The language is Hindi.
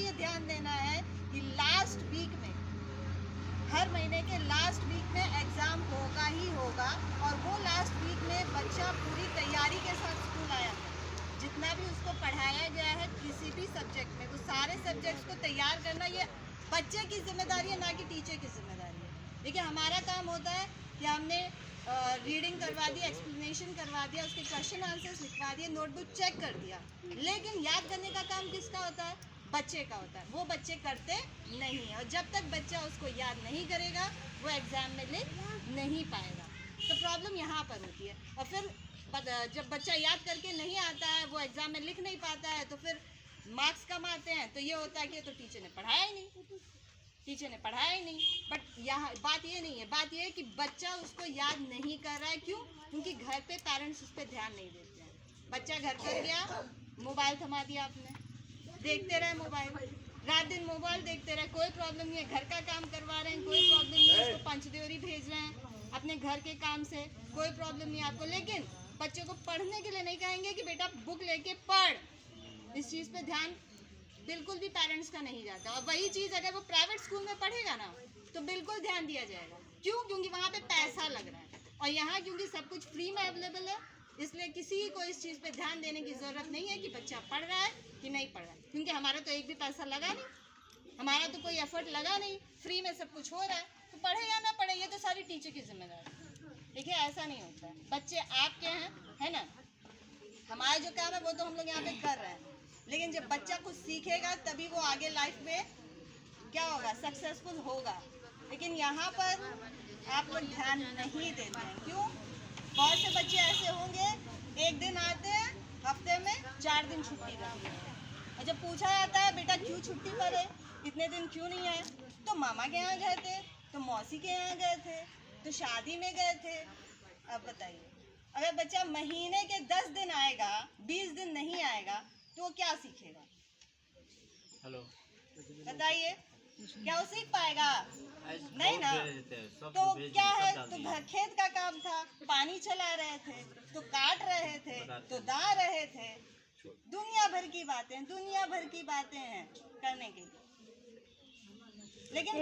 ये ध्यान देना है कि लास्ट वीक में, हर महीने के लास्ट वीक में एग्ज़ाम होगा ही होगा, और वो लास्ट वीक में बच्चा पूरी तैयारी के साथ स्कूल आया है। जितना भी उसको पढ़ाया गया है किसी भी सब्जेक्ट में, वो सारे सब्जेक्ट्स को तैयार करना ये बच्चे की जिम्मेदारी है, ना कि टीचर की जिम्मेदारी है। देखिए, हमारा काम होता है कि हमने रीडिंग करवा दी, एक्सप्लेनेशन करवा दिया, उसके क्वेश्चन आंसर्स लिखवा दिए, नोटबुक चेक कर दिया, लेकिन याद करने का काम किसका होता है? बच्चे का होता है। वो बच्चे करते नहीं है, और जब तक बच्चा उसको याद नहीं करेगा वो एग्ज़ाम में लिख नहीं पाएगा। तो प्रॉब्लम यहाँ पर होती है। और फिर जब बच्चा याद करके नहीं आता है, वो एग्ज़ाम में लिख नहीं पाता है, तो फिर मार्क्स कम आते हैं। तो ये होता है कि तो टीचर ने पढ़ाया ही नहीं, टीचर ने पढ़ाया ही नहीं। बट यहाँ बात ये नहीं है, बात ये है कि बच्चा उसको याद नहीं कर रहा है। क्यों? क्योंकि घर पे पेरेंट्स उस पर ध्यान नहीं देते हैं। बच्चा घर पर गया, मोबाइल थमा दिया आपने, देखते रहे मोबाइल, रात दिन मोबाइल देखते रहे, कोई प्रॉब्लम नहीं है। घर का काम करवा रहे हैं, कोई प्रॉब्लम नहीं है। उसको पंचदेवरी भेज रहे हैं अपने घर के काम से, कोई प्रॉब्लम नहीं है आपको। लेकिन बच्चों को पढ़ने के लिए नहीं कहेंगे कि बेटा बुक लेके पढ़। इस चीज़ पे ध्यान बिल्कुल भी पेरेंट्स का नहीं जाता। और वही चीज़ अगर वो प्राइवेट स्कूल में पढ़ेगा ना, तो बिल्कुल ध्यान दिया जाएगा। क्यों? क्योंकि वहाँ पे पैसा लग रहा है, और यहाँ क्योंकि सब कुछ फ्री में अवेलेबल है, इसलिए किसी को इस चीज़ पे ध्यान देने की ज़रूरत नहीं है कि बच्चा पढ़ रहा है कि नहीं पढ़ रहा है। क्योंकि हमारा तो एक भी पैसा लगा नहीं, हमारा तो कोई एफर्ट लगा नहीं, फ्री में सब कुछ हो रहा है। तो पढ़े या ना पढ़े, ये तो सारी टीचर की जिम्मेदारी है। देखिए, ऐसा नहीं होता है। बच्चे आपके हैं, है ना? हमारा जो काम है वो तो हम लोग यहाँ पे कर रहे हैं, लेकिन जब बच्चा कुछ सीखेगा तभी वो आगे लाइफ में क्या होगा? सक्सेसफुल होगा। लेकिन यहाँ पर आप लोग ध्यान नहीं देते हैं। क्यों? बहुत से बच्चे ऐसे होंगे, एक दिन आते हैं, हफ्ते में 4 दिन छुट्टी रहती है, और जब पूछा जाता है बेटा क्यों छुट्टी पर है, इतने दिन क्यों नहीं आए, तो मामा के यहाँ गए थे, तो मौसी के यहाँ गए थे, तो शादी में गए थे। अब बताइए, अगर बच्चा महीने के 10 दिन आएगा, 20 दिन नहीं आएगा, तो वो क्या सीखेगा? हेलो, बताइए, क्या वो सीख पाएगा? नहीं ना। तो क्या है, तो घर खेत का काम था, पानी चला रहे थे, तो काट रहे थे, तो दा रहे थे। दुनिया भर की बातें, दुनिया भर की बातें हैं करने के लिए, लेकिन